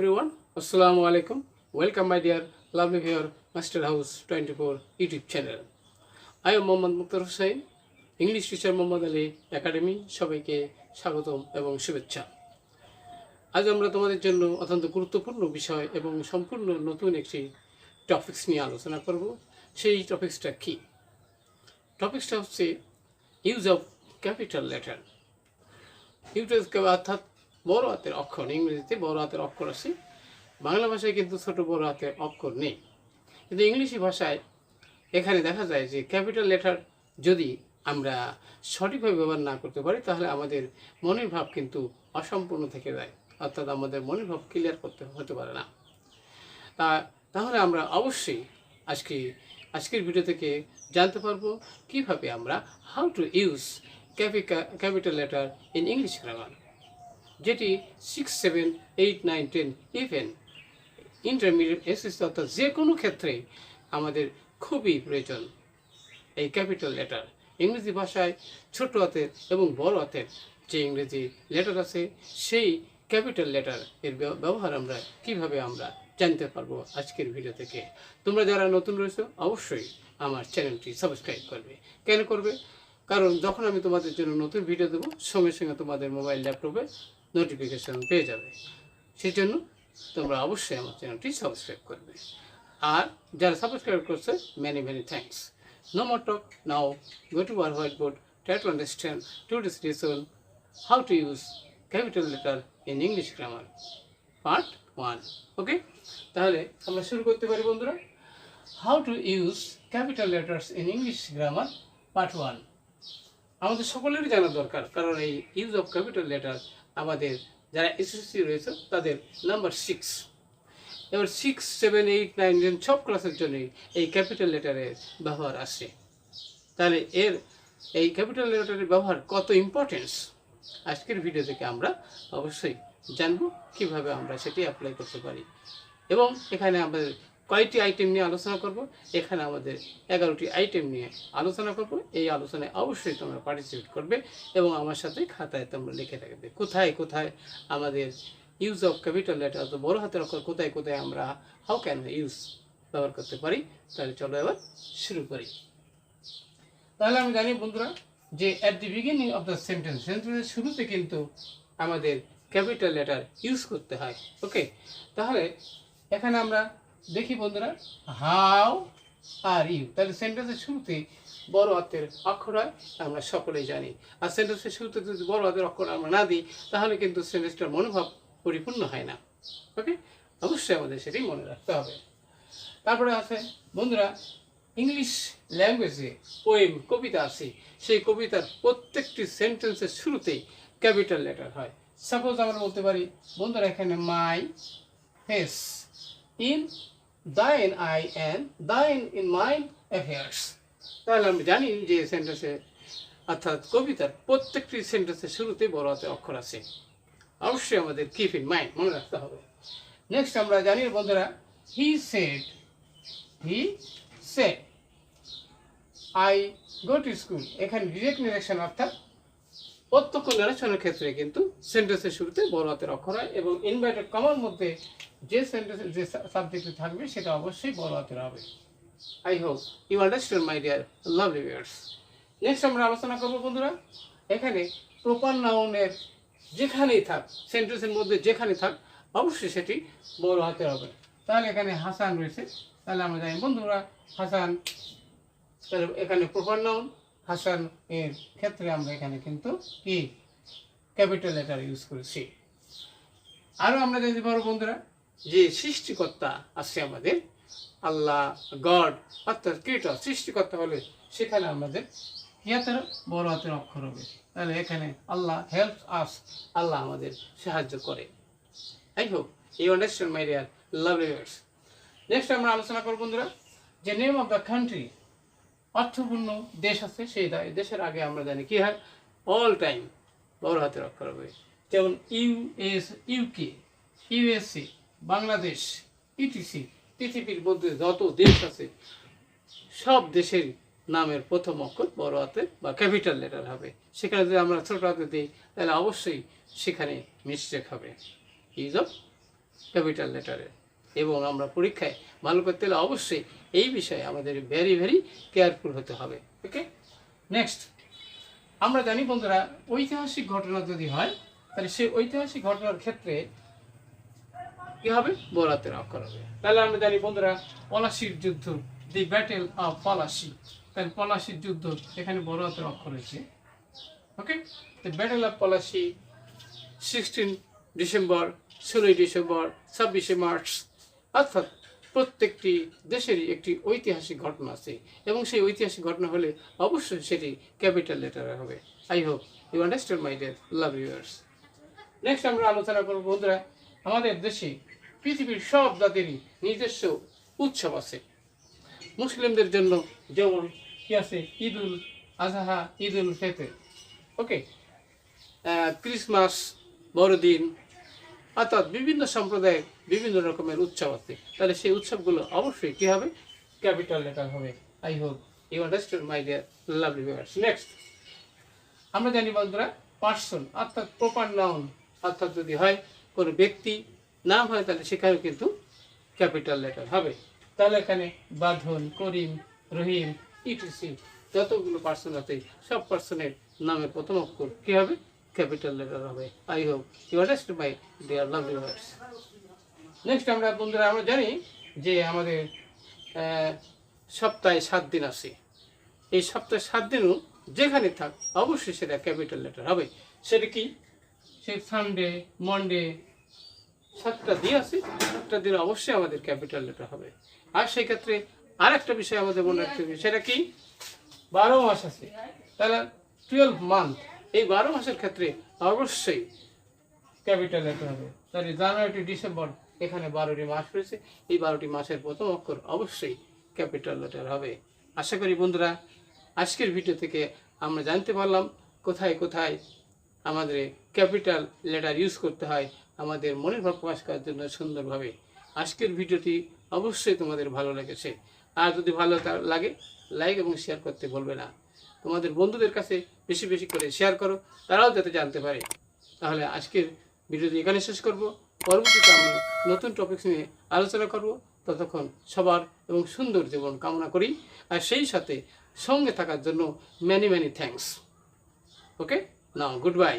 Everyone, Assalamu alaikum. Welcome, my dear lovely viewer, Master House 24 YouTube channel. I am Mohammad Mukhtar Hussain, English teacher Mohammad Ali Academy. সবাইকে স্বাগতম এবং শুভেচ্ছা। আজ আমরা তোমাদের জন্য অত্যন্ত গুরুত্বপূর্ণ বিষয় এবং সম্পূর্ণ নতুন একটি টপিকস নিয়ে আলোচনা করব। সেই টপিকসটা কি? টপিকসটা হচ্ছে use of capital letter. Use অর্থাৎ বড় হাতের অক্ষর। ইংরেজিতে বড় হাতের অক্ষর আছে, বাংলা ভাষায় কিন্তু ছোট বড় হাতের অক্ষর নেই। কিন্তু ইংলিশ ভাষায় এখানে দেখা যায় যে ক্যাপিটাল লেটার যদি আমরা সঠিকভাবে ব্যবহার না করতে পারি তাহলে আমাদের মনের ভাব কিন্তু অসম্পূর্ণ থেকে যায়, অর্থাৎ আমাদের মনের ভাব ক্লিয়ার হতে পারে না। তাহলে আমরা অবশ্যই আজকের ভিডিও থেকে জানতে পারবো কিভাবে আমরা how to use capital letter in English grammar, যেটি 6, 7, 8, 9, 10 ইভেন ইন্টারমিডিয়েট এসএসসি অর্থাৎ যে কোনো ক্ষেত্রে আমাদের খুবই প্রয়োজন। এই ক্যাপিটাল লেটার ইংরেজি ভাষায় ছোট হাতের এবং বড় হাতের যে ইংরেজি লেটার আছে সেই ক্যাপিটাল লেটার এর ব্যবহার আমরা কিভাবে আমরা জানতে পারবো আজকের ভিডিও থেকে। তোমরা যারা নতুন রয়েছো অবশ্যই আমার চ্যানেলটি সাবস্ক্রাইব করবে। কেন করবে? কারণ যখন আমি তোমাদের জন্য নতুন ভিডিও দেবো সঙ্গে সঙ্গে তোমাদের মোবাইল ল্যাপটপে নোটিফিকেশন পেয়ে যাবে। সেই জন্য তোমরা অবশ্যই আমার চ্যানেলটি সাবস্ক্রাইব করবে। আর যারা সাবস্ক্রাইব করছে many thanks. No more talk, now go to our whiteboard, try to understand today's lesson how to use capital letter in English grammar part 1। Okay, তাহলে আমরা শুরু করতে পারি বন্ধুরা। How to use capital letters in English grammar part 1 আমাদের সকলেরই জানা দরকার, কারণ এই ইউজ অফ ক্যাপিটাল লেটার আমাদের যারা এসএসসি রয়েছে তাদের নাম্বার 6। এবার 6, 7, 8, 9, 10 সব ক্লাসের জন্যই এই ক্যাপিটাল লেটারের ব্যবহার আসে। তাহলে এই ক্যাপিটাল লেটারের ব্যবহার কত ইম্পর্টেন্স আজকের ভিডিও থেকে আমরা অবশ্যই জানবো কিভাবে আমরা সেটি অ্যাপ্লাই করতে পারি। এবং এখানে আমাদের কয়টি আইটেম নিয়ে আলোচনা করব। এখানে আমাদের 11টি আইটেম নিয়ে আলোচনা করব। এই আলোচনায় অবশ্যই তোমরা পার্টিসিপেট করবে এবং আমার সাথে খাতায় তোমরা লিখে রাখবে কোথায় কোথায় আমাদের ইউজ অফ ক্যাপিটাল লেটার তো বড় হাতের অক্ষর কোথায় কোথায় আমরা হাউ ক্যান ইউজ ব্যবহার করতে পারি। তাহলে চলো এবার শুরু করি। তাহলে আমি জানি বন্ধুরা যে at the beginning of the সেন্টেন্সের শুরুতে কিন্তু আমাদের ক্যাপিটাল লেটার ইউজ করতে হয়। ওকে, তাহলে এখানে আমরা দেখি বন্ধুরা, হাউ আর ইউ। তাহলে সেন্টেন্সের শুরুতে বড় হাতের অক্ষর হয়, আমরা সকলেই জানি। আর সেন্টেন্সের শুরুতে যদি বড় হাতের অক্ষর আমরা না দিই তাহলে কিন্তু সেন্টেন্সটার মনোভাব পরিপূর্ণ হয় না। ওকে, অবশ্যই আমাদের সেটি মনে রাখতে হবে। তারপরে আছে বন্ধুরা ইংলিশ ল্যাঙ্গুয়েজে পোয়েম, কবিতা আছে, সেই কবিতার প্রত্যেকটি সেন্টেন্সের শুরুতেই ক্যাপিটাল লেটার হয়। সাপোজ আমরা বলতে পারি বন্ধুরা এখানে my face in thine eye and thine in mine affairs। তাহলে আমি জানি যে সেন্টেন্সে অর্থাৎ কবিতার প্রত্যেকটি সেন্টেন্সের শুরুতে বড় হাতের অক্ষর আছে। অবশ্যই আমাদের কিপ ইন মাইন্ড, মনে রাখতে হবে। নেক্সট আমরা জানি বন্ধুরা he said I go to school. এখানে ডিরেক্ট নিরেকশন অর্থাৎ প্রত্যক্ষ নিরসনের ক্ষেত্রে কিন্তু সেন্টেন্সের শুরুতে বড় হাতের অক্ষর হয় এবং ইনভার্টেড কমার মধ্যে যে সেন্টেন্স যে সাবজেক্টে থাকবে সেটা অবশ্যই বড় হাতের হবে। I hope you understand my dear lovely viewers. Next আমরা আলোচনা করবো বন্ধুরা এখানে প্রপার নাউনের যেখানেই থাক, সেন্টেন্সের মধ্যে যেখানে থাক অবশ্যই সেটি বড় হাতের হবে। তাহলে এখানে হাসান রয়েছে, তাহলে আমরা জানি বন্ধুরা হাসান, তাহলে এখানে প্রপার নাউন হাসান এর ক্ষেত্রে আমরা এখানে কিন্তু কি ক্যাপিটাল লেটার ইউজ করেছি। আরও আমরা জানতে পারবো বন্ধুরা যে সৃষ্টিকর্তা আছে আমাদের আল্লাহ, গড অর্থাৎ ক্রিয়েটর, সৃষ্টিকর্তা হলে সেখানে আমাদের ইয়াতের বড় হাতের অক্ষর হবে। তাহলে এখানে আল্লাহ হেল্পস আস, আল্লাহ আমাদের সাহায্য করে। I hope you understand my dear lovely viewers. Next আমরা আলোচনা করবো বন্ধুরা যে নেম অফ দ্য কান্ট্রি, অর্থপূর্ণ দেশ আছে সেই দেশের আগে আমরা জানি কি হয় অল টাইম বড় হাতের অক্ষর হবে। যেমন ইউকে, ইউএসএ, বাংলাদেশ, ইটিসি। পৃথিবীর মধ্যে যত দেশ আছে সব দেশের নামের প্রথম অক্ষর বড় হাতের বা ক্যাপিটাল লেটার হবে। সেখানে যদি আমরা ছোট হাতে দিই তাহলে অবশ্যই সেখানে মিস্টেক হবে। ইউজ অফ ক্যাপিটাল লেটারে। এবং আমরা পরীক্ষায় ভালো করতে হলে অবশ্যই এই বিষয়ে আমাদের ভেরি ভেরি কেয়ারফুল হতে হবে। ওকে, নেক্সট আমরা জানি বন্ধুরা, ঐতিহাসিক ঘটনা যদি হয় তাহলে সেই ঐতিহাসিক ঘটনার ক্ষেত্রে কি হবে? বড় হাতের অক্ষর হবে। তাহলে আমরা জানি বন্ধুরা, পলাশির যুদ্ধ, দি ব্যাটেল অফ পলাশি, তাহলে পলাশির যুদ্ধ এখানে বড় হাতের অক্ষর হয়েছে। Okay, the battle of Plassey 16 December, 16 December, 26শে মার্চ, অর্থাৎ প্রত্যেকটি দেশেরই একটি ঐতিহাসিক ঘটনা আছে এবং সেই ঐতিহাসিক ঘটনা হলে অবশ্যই সেটি ক্যাপিটাল লেটারে হবে। I hope you understand my dear love viewers. Next আমরা আলোচনা করব বন্ধুরা, আমাদের দেশে পৃথিবীর সব জাতিরই নিজস্ব উৎসব আছে। মুসলিমদের জন্য যেমন কি আছে? ঈদুল আজহা, ঈদুল ফিতর, ওকে, ক্রিসমাস, বড়দিন, অর্থাৎ বিভিন্ন সম্প্রদায়ের বিভিন্ন রকমের উৎসব আছে। তাহলে সেই উৎসবগুলো অবশ্যই কি হবে? ক্যাপিটাল লেটার হবে। I hope you understand my dear lovely viewers. Next আমরা জানি বন্ধুরা, পার্সন অর্থাৎ প্রপার নাউন, অর্থাৎ যদি হয় কোনো ব্যক্তি নাম হয় তাহলে সেখানেও কিন্তু ক্যাপিটাল লেটার হবে। তাহলে এখানে বাঁধন, করিম, রহিম, ইটিসি যতগুলো পার্সন আছে সব পার্সনের নামের প্রথম অক্ষর কি হবে? ক্যাপিটাল লেটার হবে। I hope you understand my dear lovely viewers. Next আমরা বন্ধুরা আমরা জানি যে আমাদের সপ্তাহে 7 দিন আছে। এই সপ্তাহে 7 দিনও যেখানে থাক অবশ্যই সেটা ক্যাপিটাল লেটার হবে। সেটা কি? সে সানডে, মন্ডে, 7টা দিন আছে, 7টা দিন অবশ্যই আমাদের ক্যাপিটাল লেটার হবে। আর সেই ক্ষেত্রে আরেকটা বিষয় আমাদের মনে রাখতে হবে, সেটা কি? 12 মাস আছে, তাহলে 12 মান্থ, এই 12 মাসের ক্ষেত্রে অবশ্যই ক্যাপিটাল লেটার হবে। তাহলে জানুয়ারি টু ডিসেম্বর এখানে 12টি মাস রয়েছে, এই 12টি মাসের প্রথম অক্ষর অবশ্যই ক্যাপিটাল লেটার হবে। আশা করি বন্ধুরা আজকের ভিডিও থেকে আমরা জানতে পারলাম কোথায় কোথায় আমাদের ক্যাপিটাল লেটার ইউজ করতে হয় আমাদের মনের ভাব প্রকাশ করার জন্য সুন্দরভাবে। আজকের ভিডিওটি অবশ্যই তোমাদের ভালো লেগেছে। আর যদি ভালো লাগে লাইক এবং শেয়ার করতে ভুলবে না। তোমাদের বন্ধুদের কাছে বেশি বেশি করে শেয়ার করো, তারাও যাতে জানতে পারে। তাহলে আজকের ভিডিওটি এখানে শেষ করব। পরবর্তীতে আমরা নতুন টপিকস নিয়ে আলোচনা করব। ততক্ষণ সবার এবং সুন্দর জীবন কামনা করি। আর সেই সাথে সঙ্গে থাকার জন্য মেনি মেনি থ্যাঙ্কস। ওকে, নাও গুড বাই।